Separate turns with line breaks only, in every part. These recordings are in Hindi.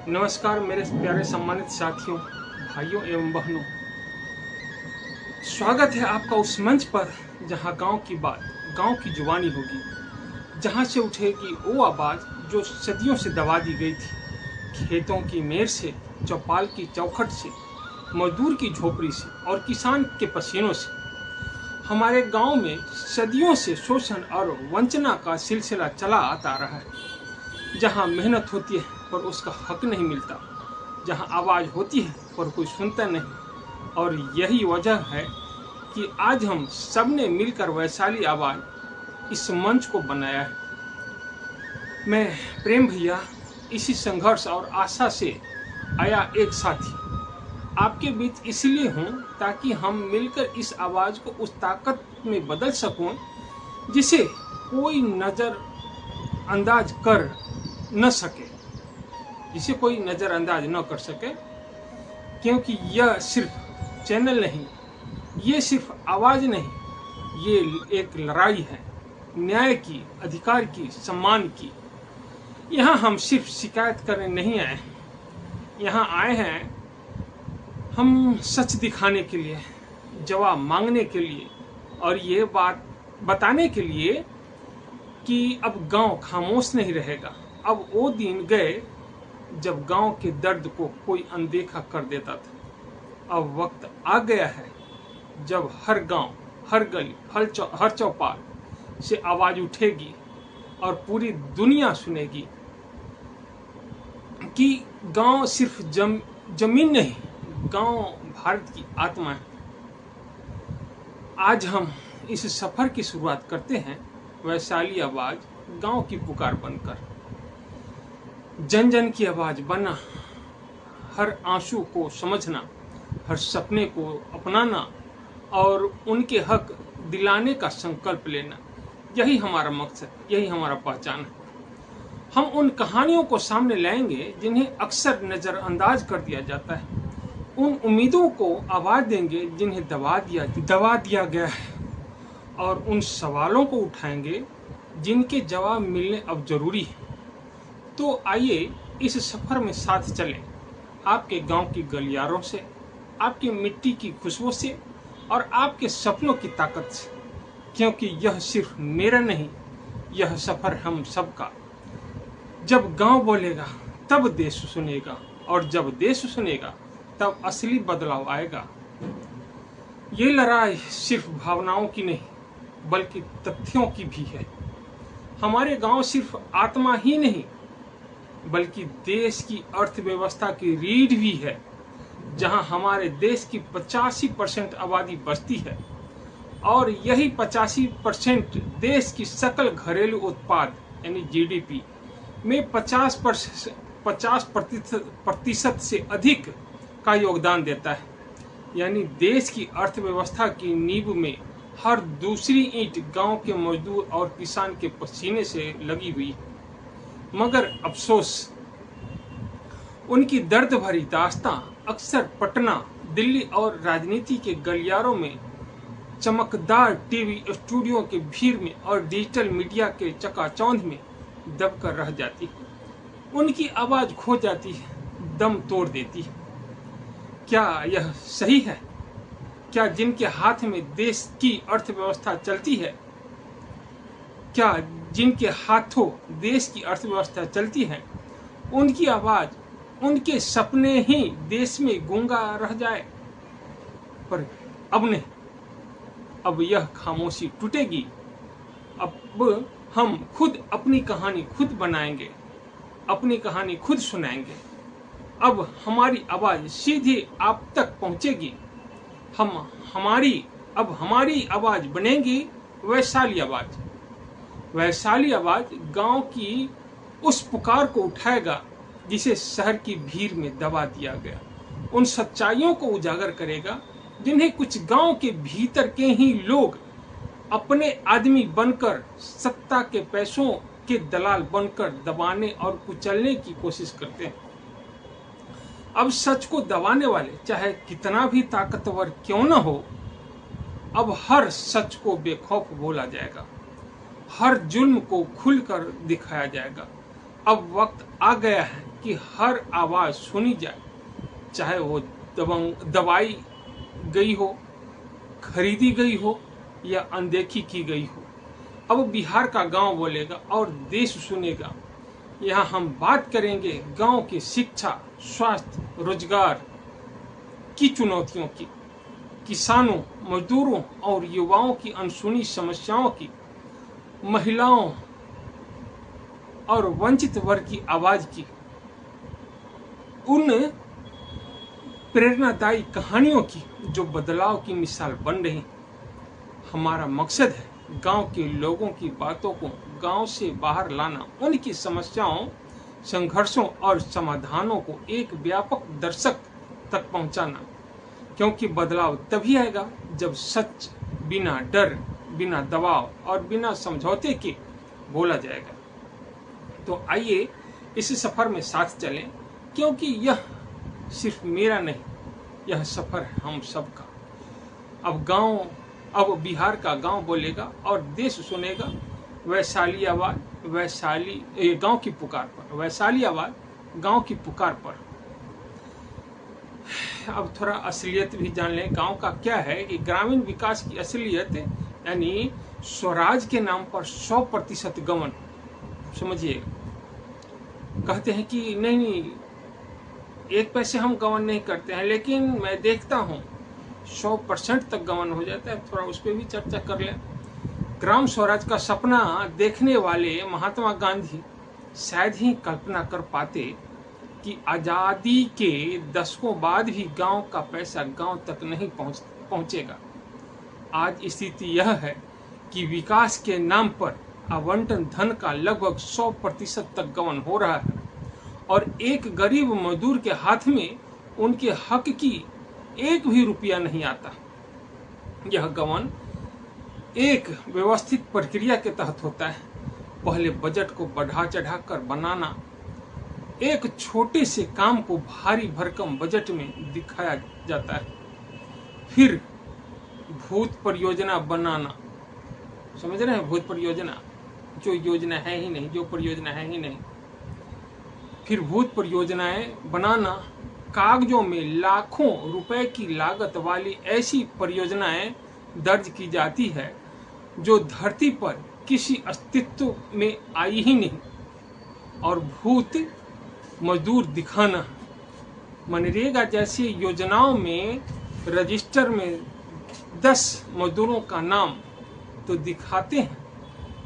नमस्कार मेरे प्यारे सम्मानित साथियों, भाइयों एवं बहनों। स्वागत है आपका उस मंच पर जहां गांव की बात गांव की जुबानी होगी, जहां से उठेगी वो आवाज़ जो सदियों से दबा दी गई थी। खेतों की मेड़ से, चौपाल की चौखट से, मजदूर की झोपड़ी से और किसान के पसीनों से। हमारे गांव में सदियों से शोषण और वंचना का सिलसिला चला आता रहा है। जहां मेहनत होती है पर उसका हक नहीं मिलता, जहां आवाज़ होती है पर कोई सुनता नहीं। और यही वजह है कि आज हम सब ने मिलकर वैशाली आवाज़ इस मंच को बनाया है। मैं प्रेम भैया इसी संघर्ष और आशा से आया एक साथी आपके बीच इसलिए हूँ ताकि हम मिलकर इस आवाज़ को उस ताकत में बदल सकूं जिसे कोई नज़रअंदाज कर न सके, क्योंकि यह सिर्फ चैनल नहीं, ये सिर्फ आवाज़ नहीं, ये एक लड़ाई है न्याय की, अधिकार की, सम्मान की। यहाँ हम सिर्फ शिकायत करने नहीं आए, यहाँ आए हैं हम सच दिखाने के लिए, जवाब मांगने के लिए और ये बात बताने के लिए कि अब गांव खामोश नहीं रहेगा। अब वो दिन गए जब गांव के दर्द को कोई अनदेखा कर देता था। अब वक्त आ गया है जब हर गांव, हर गली, हर चौपाल से आवाज उठेगी और पूरी दुनिया सुनेगी कि गांव सिर्फ जमीन नहीं, गांव भारत की आत्मा है। आज हम इस सफर की शुरुआत करते हैं वैशाली आवाज गांव की पुकार बनकर। जन जन की आवाज बनना, हर आंसू को समझना, हर सपने को अपनाना और उनके हक दिलाने का संकल्प लेना, यही हमारा मकसद, यही हमारा पहचान है। हम उन कहानियों को सामने लाएंगे जिन्हें अक्सर नज़रअंदाज कर दिया जाता है, उन उम्मीदों को आवाज़ देंगे जिन्हें दबा दिया गया है, और उन सवालों को उठाएंगे जिनके जवाब मिलने अब जरूरी है। तो आइए इस सफ़र में साथ चलें, आपके गांव की गलियारों से, आपकी मिट्टी की खुशबू से और आपके सपनों की ताकत से, क्योंकि यह सिर्फ मेरा नहीं, यह सफ़र हम सबका। जब गांव बोलेगा तब देश सुनेगा, और जब देश सुनेगा तब असली बदलाव आएगा। ये लड़ाई सिर्फ भावनाओं की नहीं बल्कि तथ्यों की भी है। हमारे गांव सिर्फ आत्मा ही नहीं बल्कि देश की अर्थव्यवस्था की रीढ़ भी है। जहां हमारे देश की 85% आबादी बसती है और यही 85% देश की सकल घरेलू उत्पाद यानी जीडीपी में 50% से अधिक का योगदान देता है। यानी देश की अर्थव्यवस्था की नींव में हर दूसरी ईंट गांव के मजदूर और किसान के पसीने से लगी हुई है। मगर अफसोस, उनकी दर्द भरी दास्तां अक्सर पटना, दिल्ली और राजनीति के गलियारों में, चमकदार टीवी स्टूडियो के भीड़ में और डिजिटल मीडिया के चकाचौंध में दबकर रह जाती है। उनकी आवाज खो जाती है, दम तोड़ देती है। क्या यह सही है? क्या जिनके हाथ में देश की अर्थव्यवस्था चलती है, क्या जिनके हाथों देश की अर्थव्यवस्था चलती है, उनकी आवाज, उनके सपने ही देश में गूंगा रह जाए? पर अब नहीं, अब यह खामोशी टूटेगी। अब हम खुद अपनी कहानी खुद बनाएंगे, अपनी कहानी खुद सुनाएंगे। अब हमारी आवाज सीधे आप तक पहुंचेगी। हमारी आवाज बनेगी वैशाली आवाज। वैशाली आवाज गांव की उस पुकार को उठाएगा जिसे शहर की भीड़ में दबा दिया गया। उन सच्चाइयों को उजागर करेगा जिन्हें कुछ गांव के भीतर के ही लोग अपने आदमी बनकर, सत्ता के पैसों के दलाल बनकर दबाने और कुचलने की कोशिश करते हैं। अब सच को दबाने वाले चाहे कितना भी ताकतवर क्यों न हो, अब हर सच को बेखौफ बोला जाएगा, हर जुल्म को खुलकर दिखाया जाएगा। अब वक्त आ गया है कि हर आवाज़ सुनी जाए, चाहे वो दबाई गई हो, खरीदी गई हो या अनदेखी की गई हो। अब बिहार का गांव बोलेगा और देश सुनेगा। यहाँ हम बात करेंगे गांव की शिक्षा, स्वास्थ्य, रोजगार की चुनौतियों की, किसानों, मजदूरों और युवाओं की अनसुनी समस्याओं की, महिलाओं और वंचित वर्ग की आवाज की, उन प्रेरणादायी कहानियों की जो बदलाव की मिसाल बन रही। हमारा मकसद है गांव के लोगों की बातों को गांव से बाहर लाना, उनकी समस्याओं, संघर्षों और समाधानों को एक व्यापक दर्शक तक पहुंचाना, क्योंकि बदलाव तभी आएगा जब सच बिना डर, बिना दबाव और बिना समझौते के बोला जाएगा। तो आइए इस सफर में साथ चलें, क्योंकि यह सिर्फ मेरा नहीं, यह सफर है हम सबका। अब बिहार का गांव बोलेगा और देश सुनेगा। वैशाली आवाज, गांव की पुकार पर, वैशाली आवाज गांव की पुकार पर। अब थोड़ा असलियत भी जान लें। गांव का क्या है कि ग्रामीण विकास की असलियत यानी स्वराज के नाम पर 100% गमन। समझिए, कहते हैं कि नहीं, 1 पैसे हम गमन नहीं करते हैं, लेकिन मैं देखता हूँ 100% तक गमन हो जाता है। थोड़ा उस पर भी चर्चा कर लें। ग्राम स्वराज का सपना देखने वाले महात्मा गांधी शायद ही कल्पना कर पाते कि आज़ादी के दशकों बाद भी गांव का पैसा गांव तक नहीं पहुंचेगा। आज स्थिति यह है कि विकास के नाम पर आवंटन धन का लगभग 100% तक गमन हो रहा है और एक गरीब मजदूर के हाथ में उनके हक की 1 भी रुपया नहीं आता। यह गमन एक व्यवस्थित प्रक्रिया के तहत होता है। पहले बजट को बढ़ा चढ़ा कर बनाना, एक छोटे से काम को भारी भरकम बजट में दिखाया जाता है। फिर भूत परियोजना बनाना, समझ रहे हैं? भूत परियोजना, जो योजना है ही नहीं, जो परियोजना है ही नहीं। फिर भूत परियोजनाएं बनाना, कागजों में लाखों रुपए की लागत वाली ऐसी परियोजनाएं दर्ज की जाती है जो धरती पर किसी अस्तित्व में आई ही नहीं। और भूत मजदूर दिखाना, मनरेगा जैसी योजनाओं में रजिस्टर में 10 मजदूरों का नाम तो दिखाते हैं,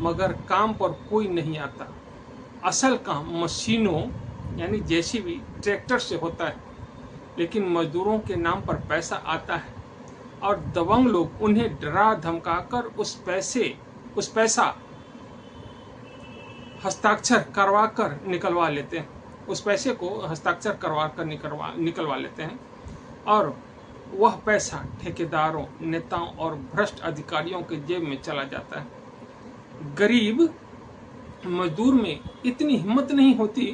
मगर काम पर कोई नहीं आता। असल काम मशीनों यानी जेसीबी, ट्रैक्टर से होता है, लेकिन मजदूरों के नाम पर पैसा आता है और दबंग लोग उन्हें डरा धमकाकर उस पैसा हस्ताक्षर करवा कर निकलवा लेते हैं। उस पैसे को हस्ताक्षर करवा कर निकलवा लेते हैं और वह पैसा ठेकेदारों, नेताओं और भ्रष्ट अधिकारियों के जेब में चला जाता है। गरीब मजदूर में इतनी हिम्मत नहीं होती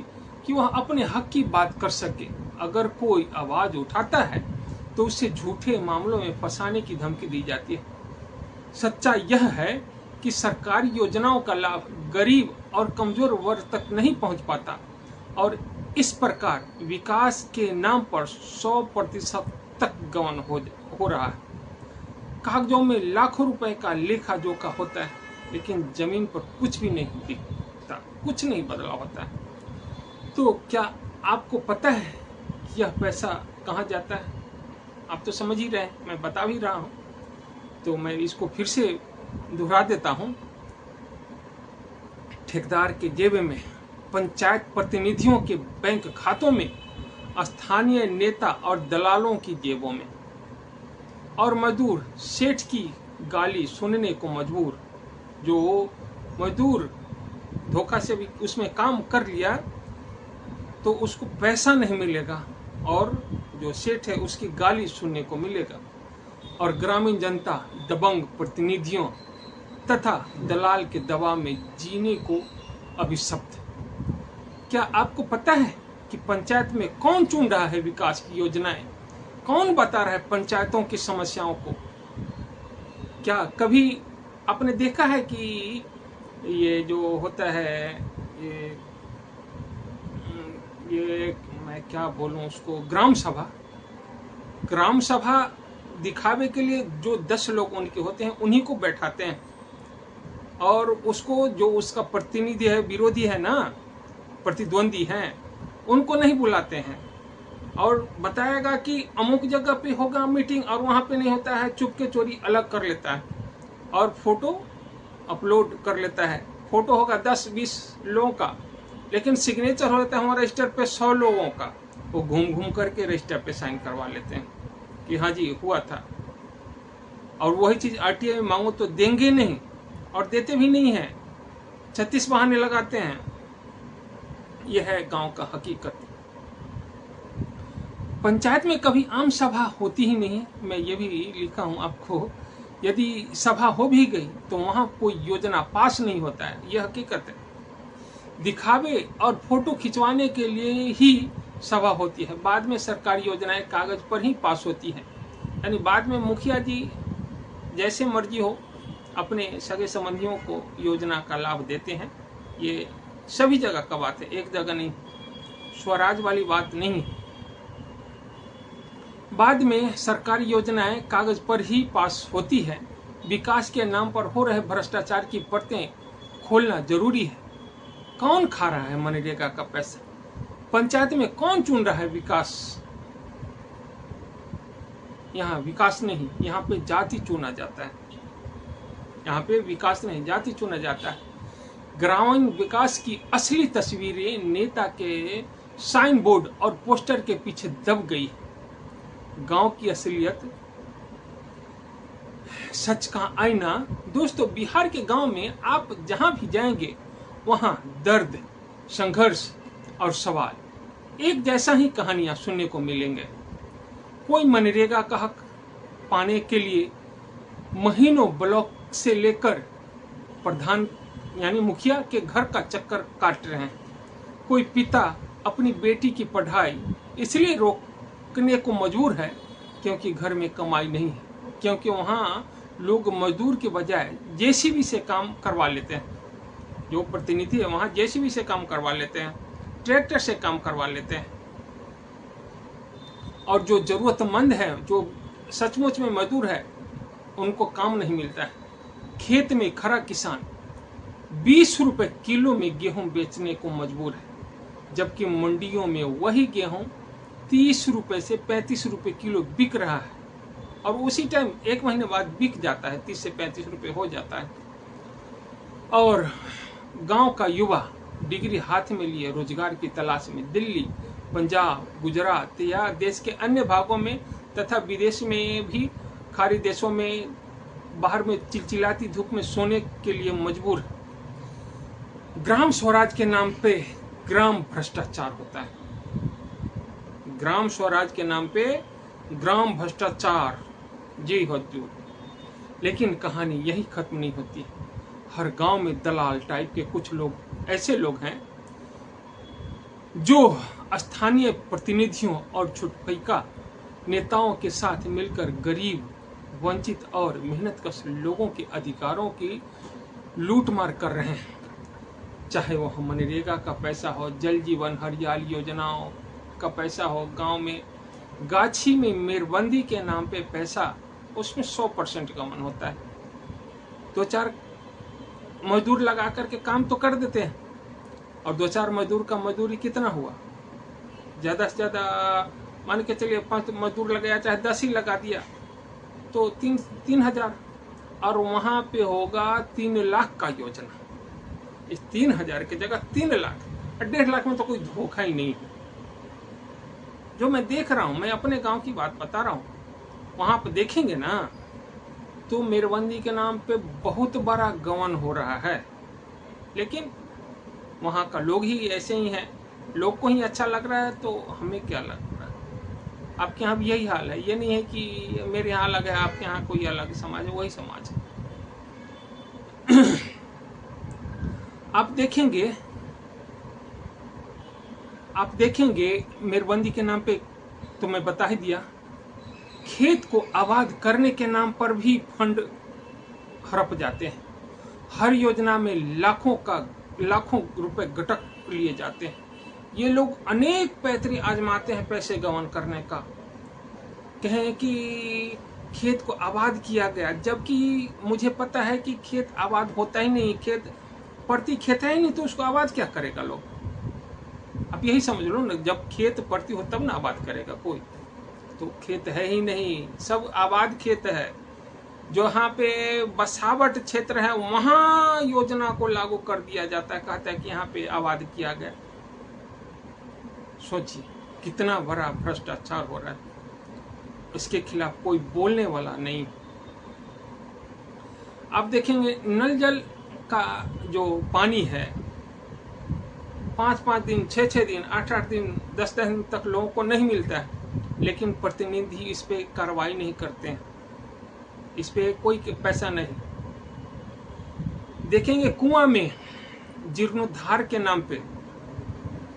कि वह अपने हक की बात कर सके। अगर कोई आवाज उठाता है तो उसे झूठे मामलों में फंसाने की धमकी दी जाती है। सच्चाई यह है कि सरकारी योजनाओं का लाभ गरीब और कमजोर वर्ग तक नहीं पहुंच पाता और इस प्रकार विकास के नाम पर 100% तक गमन हो रहा है। कागजों में लाखों रुपए का लेखा जोखा होता है, लेकिन जमीन पर कुछ भी नहीं दिखता, कुछ नहीं बदला होता है। तो क्या आपको पता है कि यह पैसा कहाँ जाता है? आप तो समझ ही रहे हैं, मैं बता भी रहा हूँ, तो मैं इसको फिर से दोहरा देता हूँ। ठेकेदार के जेब में, पंचायत प्रतिनिधियों के बैंक खातों में, स्थानीय नेता और दलालों की जेबों में, और मजदूर सेठ की गाली सुनने को मजबूर। जो मजदूर धोखा से भी उसमें काम कर लिया तो उसको पैसा नहीं मिलेगा और जो सेठ है उसकी गाली सुनने को मिलेगा। और ग्रामीण जनता दबंग प्रतिनिधियों तथा दलाल के दबाव में जीने को अभिशप्त। क्या आपको पता है कि पंचायत में कौन चुन रहा है विकास की योजनाएं? कौन बता रहा है पंचायतों की समस्याओं को? क्या कभी आपने देखा है कि ये जो होता है, ये ये मैं क्या बोलूं उसको, ग्राम सभा। ग्राम सभा दिखावे के लिए जो 10 लोग उनके होते हैं उन्हीं को बैठाते हैं, और उसको जो उसका प्रतिनिधि है, विरोधी है ना, प्रतिद्वंदी हैं, उनको नहीं बुलाते हैं। और बताएगा कि अमुक जगह पे होगा मीटिंग और वहाँ पे नहीं होता है, चुपके चोरी अलग कर लेता है और फोटो अपलोड कर लेता है। फोटो होगा 10-20 लोगों का, लेकिन सिग्नेचर होता है हमारे रजिस्टर पे 100 लोगों का। वो घूम घूम करके रजिस्टर पे साइन करवा लेते हैं कि हाँ जी हुआ था। और वही चीज़ आरटीआई में मांगो तो देंगे नहीं, और देते भी नहीं हैं, 36 बहाने लगाते हैं। यह है गांव का हकीकत। पंचायत में कभी आम सभा होती ही नहीं, मैं ये भी लिखा हूँ आपको। यदि सभा हो भी गई तो वहाँ कोई योजना पास नहीं होता है, यह हकीकत है। दिखावे और फोटो खिंचवाने के लिए ही सभा होती है, बाद में सरकारी योजनाएं कागज पर ही पास होती हैं। यानी बाद में मुखिया जी जैसे मर्जी हो अपने सगे संबंधियों को योजना का लाभ देते हैं। ये सभी जगह का बात है, एक जगह नहीं, स्वराज वाली बात नहीं। बाद में सरकारी योजनाएं कागज पर ही पास होती है। विकास के नाम पर हो रहे भ्रष्टाचार की परतें खोलना जरूरी है। कौन खा रहा है मनरेगा का पैसा? पंचायत में कौन चुन रहा है विकास? यहाँ विकास नहीं, यहाँ पे जाति चुना जाता है। यहाँ पे विकास नहीं, जाति चुना जाता है। ग्रामीण विकास की असली तस्वीरें नेता के साइन बोर्ड और पोस्टर के पीछे दब गई। गांव की असलियत सच का आईना। दोस्तों, बिहार के गांव में आप जहां भी जाएंगे वहां दर्द, संघर्ष और सवाल एक जैसा ही कहानियां सुनने को मिलेंगे। कोई मनरेगा का हक पाने के लिए महीनों ब्लॉक से लेकर प्रधान यानी मुखिया के घर का चक्कर काट रहे हैं। कोई पिता अपनी बेटी की पढ़ाई इसलिए रोकने को मजबूर है क्योंकि घर में कमाई नहीं है, क्योंकि वहाँ लोग मजदूर के बजाय जेसीबी से काम करवा लेते हैं। जो प्रतिनिधि है वहाँ जेसीबी से काम करवा लेते हैं, ट्रैक्टर से काम करवा लेते हैं। और जो जरूरतमंद है, जो सचमुच में मजदूर है, उनको काम नहीं मिलता है। खेत में खड़ा किसान 20 रुपए किलो में गेहूं बेचने को मजबूर है, जबकि मंडियों में वही गेहूं 30 रुपए से 35 रुपए किलो बिक रहा है, और उसी टाइम एक महीने बाद बिक जाता है, 30 से 35 रुपए हो जाता है। और गांव का युवा डिग्री हाथ में लिए रोजगार की तलाश में दिल्ली, पंजाब, गुजरात या देश के अन्य भागों में तथा विदेश में भी खाड़ी देशों में बाहर में चिलचिलाती धूप में सोने के लिए मजबूर है। ग्राम स्वराज के नाम पे ग्राम भ्रष्टाचार होता है। ग्राम स्वराज के नाम पे ग्राम भ्रष्टाचार, जी हुजूर। लेकिन कहानी यही खत्म नहीं होती। हर गांव में दलाल टाइप के कुछ लोग ऐसे लोग हैं जो स्थानीय प्रतिनिधियों और छुटपैका नेताओं के साथ मिलकर गरीब, वंचित और मेहनतकश लोगों के अधिकारों की लूटमार कर रहे हैं। चाहे वो मनरेगा का पैसा हो, जल जीवन हरियाली योजनाओं का पैसा हो, गांव में गाछी में मेरबंदी के नाम पे पैसा, उसमें 100% गमन होता है। 2-4 मजदूर लगा करके काम तो कर देते हैं, और 2-4 मजदूर का मजदूरी कितना हुआ? ज़्यादा से ज़्यादा मान के चलिए 5 मजदूर लगाया, चाहे 10 ही लगा दिया तो 3,000, और वहाँ पे होगा 3 लाख का योजना। इस 3,000 की जगह 3 लाख, 1.5 लाख में तो कोई धोखा ही नहीं है। जो मैं देख रहा हूँ, मैं अपने गांव की बात बता रहा हूँ, वहाँ पे देखेंगे ना तो मेरबंदी के नाम पे बहुत बड़ा गवन हो रहा है। लेकिन वहाँ का लोग ही ऐसे ही हैं, लोग को ही अच्छा लग रहा है तो हमें क्या लग रहा है? आपके यहाँ भी यही हाल है। ये नहीं है कि मेरे यहाँ अलग है, आपके यहाँ कोई अलग समाज है, वही समाज है। आप देखेंगे मेरबंदी के नाम पे तो मैं बता ही दिया, खेत को आबाद करने के नाम पर भी फंड हड़प जाते हैं। हर योजना में लाखों रुपए गटक लिए जाते हैं। ये लोग अनेक पैतरे आजमाते हैं पैसे गवन करने का। कहें कि खेत को आबाद किया गया, जबकि मुझे पता है कि खेत आबाद होता ही नहीं, खेत पड़ती खेत है ही नहीं, तो उसको आबाद क्या करेगा लोग। अब यही समझ लो ना, जब खेत पड़ती हो तब ना आबाद करेगा कोई। तो खेत है ही नहीं, सब आबाद खेत है। जहाँ पे बसावट क्षेत्र है वहाँ योजना को लागू कर दिया जाता है, कहता है कि यहाँ पे आबाद किया गया। सोचिए कितना बड़ा भ्रष्टाचार हो रहा है, इसके खिलाफ कोई बोलने वाला नहीं। आप देखेंगे नल जल का जो पानी है 5-5 दिन, 6-6 दिन, 8-8 दिन, 10-10 दिन तक लोगों को नहीं मिलता है, लेकिन प्रतिनिधि इस पे कार्रवाई नहीं करते हैं, इस पे कोई पैसा नहीं। देखेंगे कुआं में जीर्णोद्धार के नाम पे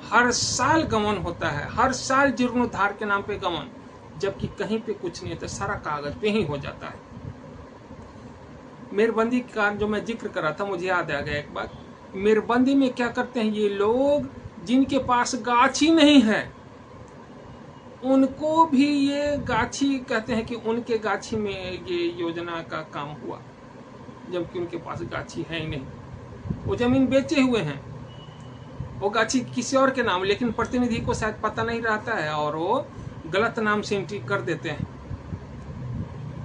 हर साल गमन होता है, हर साल जीर्णोद्धार के नाम पे गमन, जबकि कहीं पे कुछ नहीं होता, सारा कागज पे ही हो जाता है। मेरबंदी का जो मैं जिक्र कर रहा था, मुझे याद आ गया एक बात। मेरबंदी में क्या करते हैं ये लोग, जिनके पास गाछी नहीं है उनको भी ये गाछी कहते हैं कि उनके गाछी में ये योजना का काम हुआ, जबकि उनके पास गाछी है ही नहीं। वो जमीन बेचे हुए हैं, वो गाछी किसी और के नाम, लेकिन प्रतिनिधि को शायद पता नहीं रहता है और वो गलत नाम से एंट्री कर देते हैं,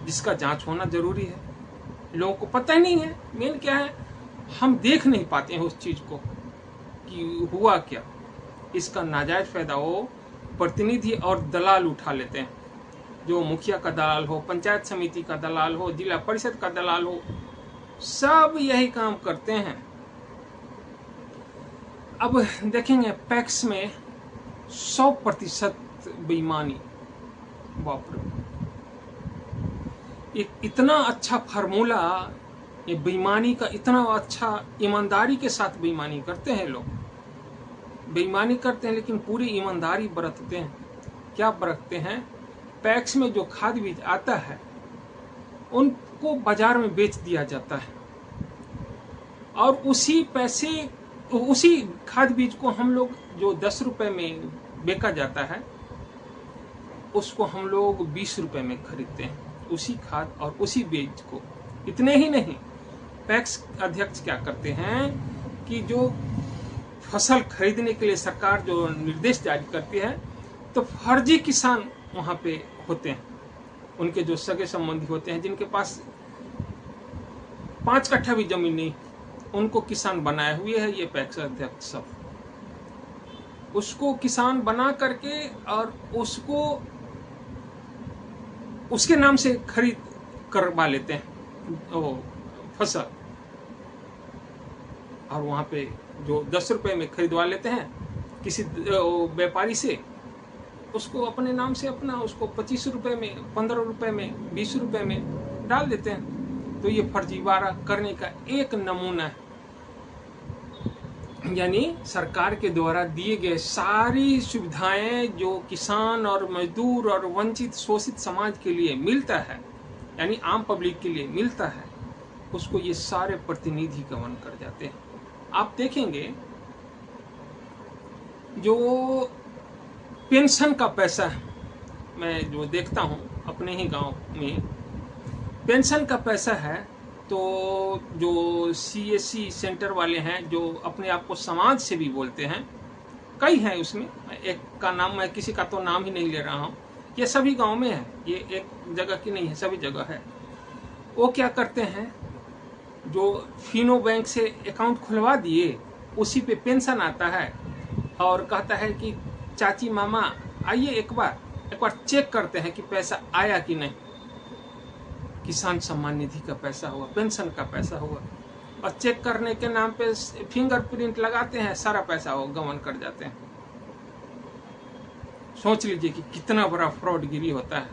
जिसका जांच होना जरूरी है। लोगों को पता ही नहीं है। मेन क्या है, हम देख नहीं पाते हैं उस चीज को कि हुआ क्या। इसका नाजायज फायदा वो प्रतिनिधि और दलाल उठा लेते हैं, जो मुखिया का दलाल हो, पंचायत समिति का दलाल हो, जिला परिषद का दलाल हो, सब यही काम करते हैं। अब देखेंगे पैक्स में 100% बेईमानी। बाप रे, एक इतना अच्छा फार्मूला, ये बेईमानी का इतना अच्छा, ईमानदारी के साथ बेईमानी करते हैं लोग। बेईमानी करते हैं लेकिन पूरी ईमानदारी बरतते हैं। क्या बरतते हैं, पैक्स में जो खाद बीज आता है उनको बाजार में बेच दिया जाता है, और उसी पैसे, उसी खाद बीज को हम लोग जो 10 रुपए में बेचा जाता है उसको हम लोग 20 रुपए में खरीदते हैं, उसी खाद और उसी बीज को। इतने ही नहीं, पैक्स अध्यक्ष क्या करते हैं कि जो फसल खरीदने के लिए सरकार जो निर्देश जारी करती है, तो फर्जी किसान वहां पे होते हैं, उनके जो सगे संबंधी होते हैं, जिनके पास 5 कट्ठा भी जमीन नहीं, उनको किसान बनाए हुए है ये पैक्स अध्यक्ष सब। उसको किसान बना करके और उसको उसके नाम से खरीद करवा लेते हैं वो फसल, और वहां पे जो 10 रुपए में खरीदवा लेते हैं किसी व्यापारी से, उसको अपने नाम से अपना उसको 25 रुपए में, 15 रुपए में, 20 रुपए में डाल देते हैं। तो ये फर्जीवाड़ा करने का एक नमूना है। यानी सरकार के द्वारा दिए गए सारी सुविधाएं जो किसान और मजदूर और वंचित शोषित समाज के लिए मिलता है, यानी आम पब्लिक के लिए मिलता है, उसको ये सारे प्रतिनिधि गमन कर जाते हैं। आप देखेंगे जो पेंशन का पैसा है, मैं जो देखता हूँ अपने ही गांव में, पेंशन का पैसा है, तो जो CSC सेंटर वाले हैं, जो अपने आप को समाज सेवी बोलते हैं, कई हैं उसमें, एक का नाम, मैं किसी का तो नाम ही नहीं ले रहा हूँ, ये सभी गांव में है, ये एक जगह की नहीं है, सभी जगह है। वो क्या करते हैं, जो फिनो बैंक से अकाउंट खुलवा दिए, उसी पे पेंशन आता है, और कहता है कि चाची मामा आइए एक बार चेक करते हैं कि पैसा आया कि नहीं। किसान सम्मान निधि का पैसा हुआ, पेंशन का पैसा हुआ, और चेक करने के नाम पे फिंगरप्रिंट लगाते हैं, सारा पैसा वो गमन कर जाते हैं। सोच लीजिए कि कितना बड़ा फ्रॉडगिरी होता है।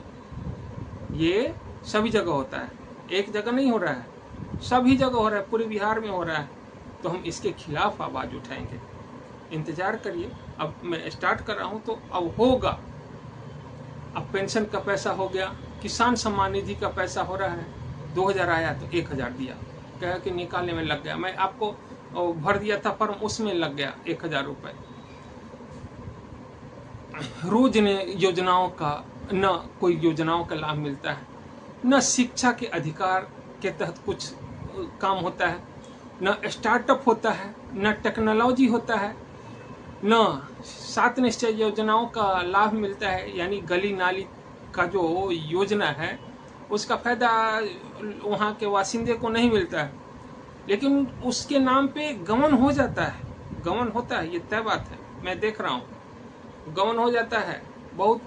ये सभी जगह होता है, एक जगह नहीं हो रहा है, सभी जगह हो रहा है, पूरे बिहार में हो रहा है। तो हम इसके खिलाफ आवाज उठाएंगे, इंतजार करिए। अब मैं स्टार्ट कर रहा हूं तो अब होगा। अब पेंशन का पैसा हो गया, किसान सम्मान निधि का पैसा हो रहा है, 2000 आया तो 1000 दिया, कहा कि निकालने में लग गया, मैं आपको भर दिया था फॉर्म, उसमें लग गया 1000 रुपए। रोज ने योजनाओं का न कोई योजनाओं का लाभ मिलता है, न शिक्षा के अधिकार के तहत कुछ काम होता है, न स्टार्टअप होता है, न टेक्नोलॉजी होता है, न 7 निश्चय योजनाओं का लाभ मिलता है। यानी गली नाली का जो योजना है उसका फायदा वहाँ के वासिंदे को नहीं मिलता है, लेकिन उसके नाम पे गमन हो जाता है। गमन होता है, ये तय बात है, मैं देख रहा हूँ गमन हो जाता है। बहुत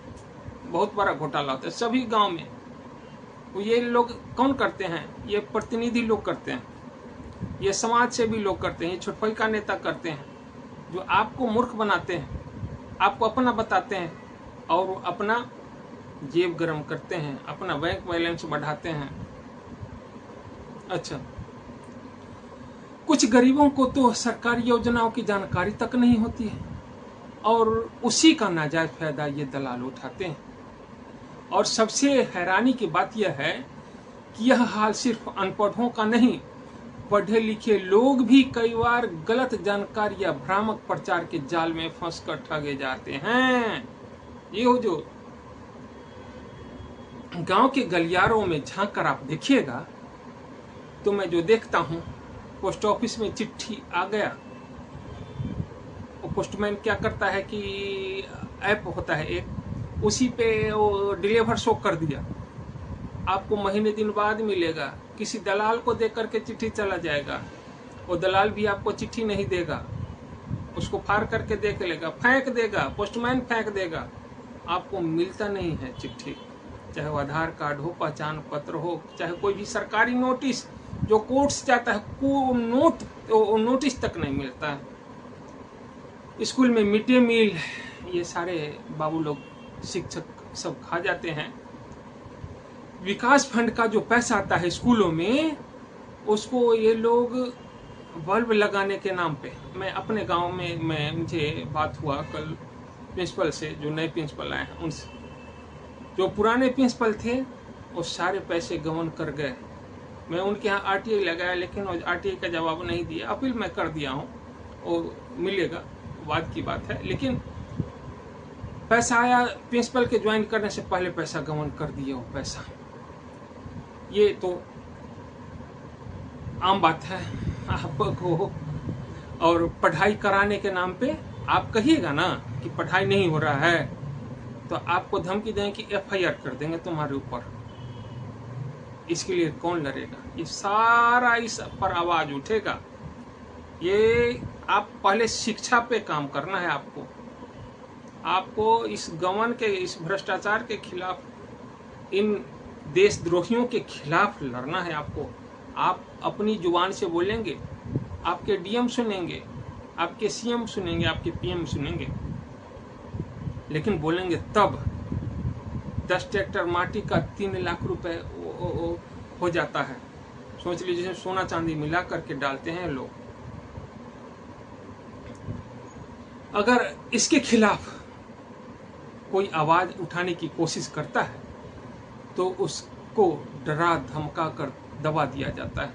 बहुत बड़ा घोटाला होता है सभी गांव में। ये लोग कौन करते हैं? ये प्रतिनिधि लोग करते हैं, ये समाज से भी लोग करते हैं, ये छुटपई का नेता करते हैं, जो आपको मूर्ख बनाते हैं, आपको अपना बताते हैं और अपना जेब गरम करते हैं, अपना बैंक बैलेंस बढ़ाते हैं। अच्छा, कुछ गरीबों को तो सरकारी योजनाओं की जानकारी तक नहीं होती है और उसी का नाजायज फायदा ये दलाल उठाते हैं। और सबसे हैरानी की बात यह है कि यह हाल सिर्फ अनपढ़ों का नहीं, पढ़े लिखे लोग भी कई बार गलत जानकारी या भ्रामक प्रचार के जाल में फंसकर ठगे जाते हैं। ये हो जो गांव के गलियारों में झांक कर आप देखिएगा तो मैं जो देखता हूं, पोस्ट ऑफिस में चिट्ठी आ गया, वो पोस्टमैन क्या करता है कि ऐप होता है एक, उसी पे वो डिलीवर शो कर दिया, आपको महीने दिन बाद मिलेगा। किसी दलाल को दे करके चिट्ठी चला जाएगा, वो दलाल भी आपको चिट्ठी नहीं देगा, उसको फाड़ करके देख लेगा, फेंक देगा, पोस्टमैन फेंक देगा, आपको मिलता नहीं है चिट्ठी। चाहे वो आधार कार्ड हो, पहचान पत्र हो, चाहे कोई भी सरकारी नोटिस जो कोर्ट से जाता है, को नोटिस तक नहीं मिलता है। स्कूल में मिड डे मील ये सारे बाबू लोग, शिक्षक सब खा जाते हैं। विकास फंड का जो पैसा आता है स्कूलों में, उसको ये लोग बल्ब लगाने के नाम पे, मैं अपने गांव में मुझे बात हुआ कल प्रिंसिपल से, जो नए प्रिंसिपल आए हैं उनसे। जो पुराने प्रिंसिपल थे वो सारे पैसे गबन कर गए। मैं उनके यहाँ आरटीआई लगाया, लेकिन आरटीआई का जवाब नहीं दिया। अपील मैं कर दिया हूँ, वो मिलेगा, बाद की बात है। लेकिन पैसा आया, प्रिंसिपल के ज्वाइन करने से पहले पैसा गबन कर दिए वो पैसा। ये तो आम बात है आपको। और पढ़ाई कराने के नाम पे आप कहिएगा ना कि पढ़ाई नहीं हो रहा है, तो आपको धमकी देंगे कि एफआईआर कर देंगे तुम्हारे ऊपर। इसके लिए कौन लड़ेगा? ये सारा इस पर आवाज उठेगा। ये आप पहले शिक्षा पे काम करना है आपको इस गमन के, इस भ्रष्टाचार के खिलाफ, इन देशद्रोहियों के खिलाफ लड़ना है आपको। आप अपनी जुबान से बोलेंगे, आपके डीएम सुनेंगे, आपके सीएम सुनेंगे, आपके पीएम सुनेंगे, लेकिन बोलेंगे तब 10 ट्रैक्टर माटी का 3 लाख रुपए हो जाता है। सोच लीजिए, सोना चांदी मिला करके डालते हैं लोग। अगर इसके खिलाफ कोई आवाज उठाने की कोशिश करता है तो उसको डरा धमका कर दबा दिया जाता है,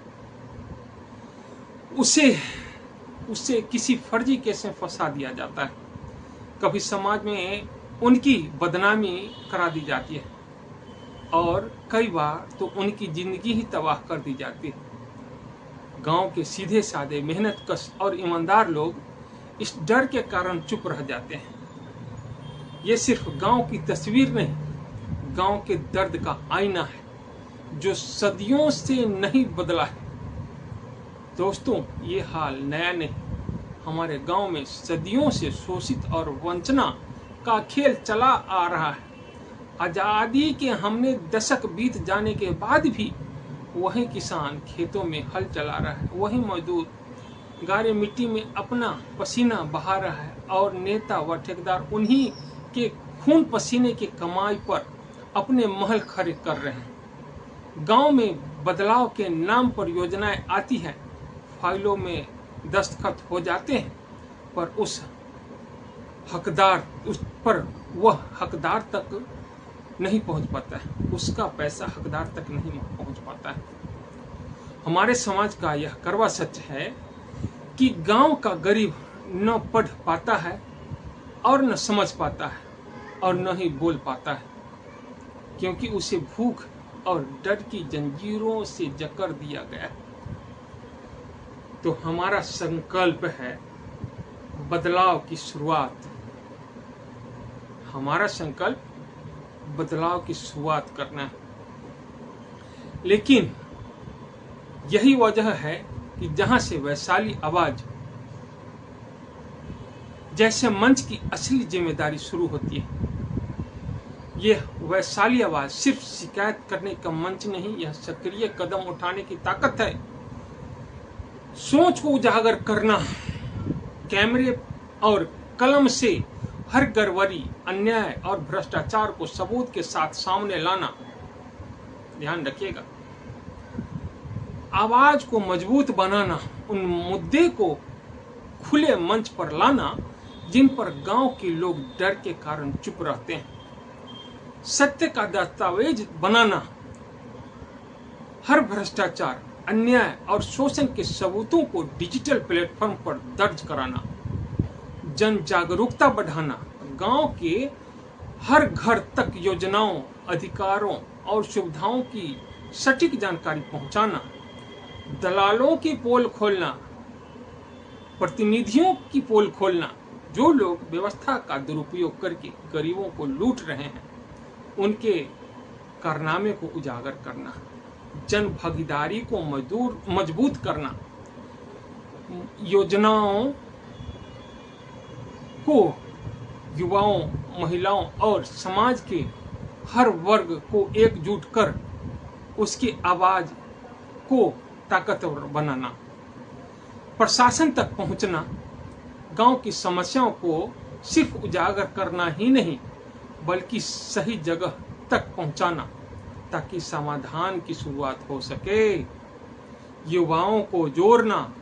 उसे किसी फर्जी केस में फंसा दिया जाता है। कभी समाज में उनकी बदनामी करा दी जाती है और कई बार तो उनकी जिंदगी ही तबाह कर दी जाती है। गांव के सीधे साधे मेहनतकश और ईमानदार लोग इस डर के कारण चुप रह जाते हैं। ये सिर्फ गांव की तस्वीर नहीं, गांव के दर्द का आईना है जो सदियों से नहीं बदला है। दोस्तों, ये हाल नया नहीं, हमारे गांव में सदियों से शोषित और वंचना का खेल चला आ रहा है। आजादी के हमने दशक बीत जाने के बाद भी वही किसान खेतों में हल चला रहा है, वही मजदूर गारे मिट्टी में अपना पसीना बहा रहा है और नेता व ठेकेदार उन्हीं के खून पसीने की कमाई पर अपने महल खड़े कर रहे हैं। गांव में बदलाव के नाम पर योजनाएं आती हैं, फाइलों में दस्तखत हो जाते हैं, पर उस पर वह हकदार तक नहीं पहुंच पाता है, उसका पैसा हकदार तक नहीं पहुंच पाता है। हमारे समाज का यह कड़वा सच है कि गांव का गरीब न पढ़ पाता है और न समझ पाता है। और न ही बोल पाता है, क्योंकि उसे भूख और डर की जंजीरों से जकड़ दिया गया है। तो हमारा संकल्प है बदलाव की शुरुआत। हमारा संकल्प बदलाव की शुरुआत करना है। लेकिन यही वजह है कि जहां से वैशाली आवाज जैसे मंच की असली जिम्मेदारी शुरू होती है। यह वैशाली आवाज सिर्फ शिकायत करने का मंच नहीं, यह सक्रिय कदम उठाने की ताकत है। सोच को उजागर करना, कैमरे और कलम से हर गड़बड़ी, अन्याय और भ्रष्टाचार को सबूत के साथ सामने लाना। ध्यान रखिएगा, आवाज को मजबूत बनाना, उन मुद्दे को खुले मंच पर लाना जिन पर गांव के लोग डर के कारण चुप रहते हैं। सत्य का दस्तावेज बनाना, हर भ्रष्टाचार, अन्याय और शोषण के सबूतों को डिजिटल प्लेटफॉर्म पर दर्ज कराना, जन जागरूकता बढ़ाना, गांव के हर घर तक योजनाओं, अधिकारों और सुविधाओं की सटीक जानकारी पहुंचाना, दलालों की पोल खोलना, प्रतिनिधियों की पोल खोलना, जो लोग व्यवस्था का दुरुपयोग करके गरीबों को लूट रहे हैं, उनके कारनामे को उजागर करना, जन भागीदारी को मजबूत करना, योजनाओं को युवाओं, महिलाओं और समाज के हर वर्ग को एकजुट कर उसकी आवाज को ताकतवर बनाना, प्रशासन तक पहुंचना, गांव की समस्याओं को सिर्फ उजागर करना ही नहीं बल्कि सही जगह तक पहुंचाना ताकि समाधान की शुरुआत हो सके। युवाओं को जोड़ना,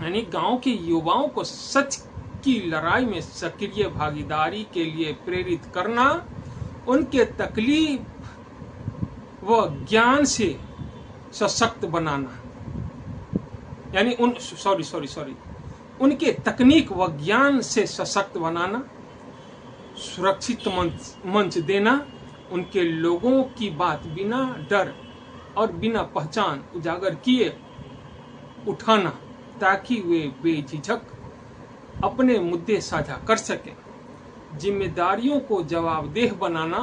यानी गांव के युवाओं को सच की लड़ाई में सक्रिय भागीदारी के लिए प्रेरित करना, उनके तकलीफ व ज्ञान से सशक्त बनाना, यानी उनके तकनीक व ज्ञान से सशक्त बनाना, सुरक्षित मंच देना, उनके लोगों की बात बिना डर और बिना पहचान उजागर किए उठाना ताकि वे बेझिझक अपने मुद्दे साझा कर सकें। जिम्मेदारियों को जवाबदेह बनाना,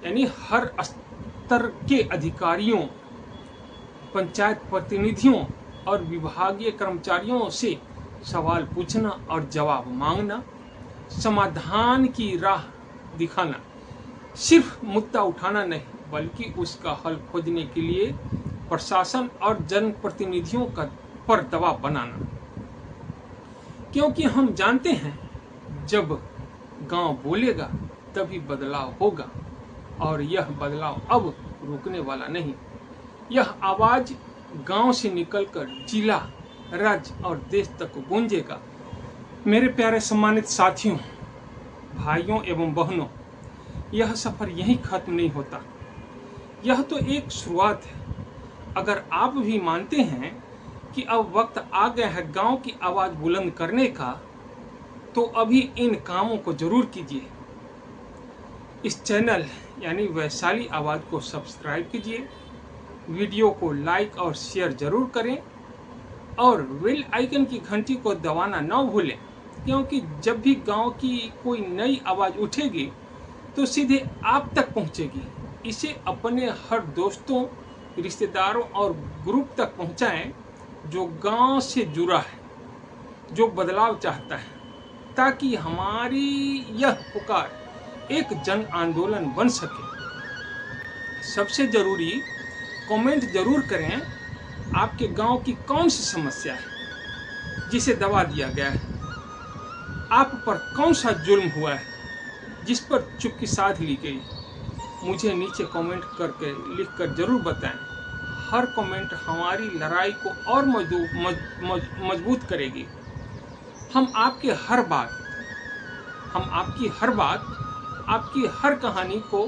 यानी हर स्तर के अधिकारियों, पंचायत प्रतिनिधियों और विभागीय कर्मचारियों से सवाल पूछना और जवाब मांगना, समाधान की राह दिखाना, सिर्फ मुद्दा उठाना नहीं बल्कि उसका हल खोजने के लिए प्रशासन और जनप्रतिनिधियों पर दबाव बनाना। क्योंकि हम जानते हैं जब गांव बोलेगा तभी बदलाव होगा और यह बदलाव अब रुकने वाला नहीं। यह आवाज गांव से निकलकर जिला, राज्य और देश तक गूंजेगा। मेरे प्यारे सम्मानित साथियों, भाइयों एवं बहनों, यह सफर यहीं खत्म नहीं होता। यह तो एक शुरुआत है। अगर आप भी मानते हैं कि अब वक्त आ गया है गांव की आवाज बुलंद करने का, तो अभी इन कामों को जरूर कीजिए। इस चैनल यानी वैशाली आवाज को सब्सक्राइब कीजिए, वीडियो को लाइक और शेयर जरूर करें और बेल आइकन की घंटी को दबाना न भूलें, क्योंकि जब भी गांव की कोई नई आवाज उठेगी तो सीधे आप तक पहुंचेगी। इसे अपने हर दोस्तों, रिश्तेदारों और ग्रुप तक पहुंचाएं जो गांव से जुड़ा है, जो बदलाव चाहता है, ताकि हमारी यह पुकार एक जन आंदोलन बन सके। सबसे जरूरी, कमेंट जरूर करें आपके गांव की कौन सी समस्या है जिसे दबा दिया गया है, आप पर कौन सा जुल्म हुआ है जिस पर चुप्पी साध ली गई। मुझे नीचे कमेंट करके लिखकर जरूर बताएं। हर कमेंट हमारी लड़ाई को और मजबूत करेगी। हम आपकी हर बात, आपकी हर कहानी को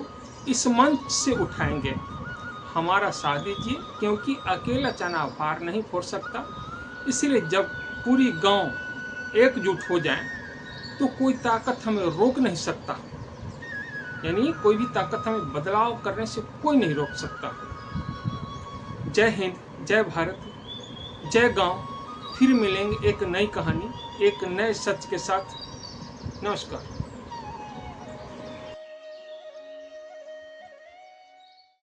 इस मंच से उठाएंगे। हमारा साथ दीजिए, क्योंकि अकेला चना भार नहीं फोड़ सकता। इसलिए जब पूरी गांव एकजुट हो जाए तो कोई ताकत हमें रोक नहीं सकता। यानी कोई भी ताकत हमें बदलाव करने से कोई नहीं रोक सकता। जय हिंद, जय भारत, जय गांव। फिर मिलेंगे एक नई कहानी, एक नए सच के साथ। नमस्कार।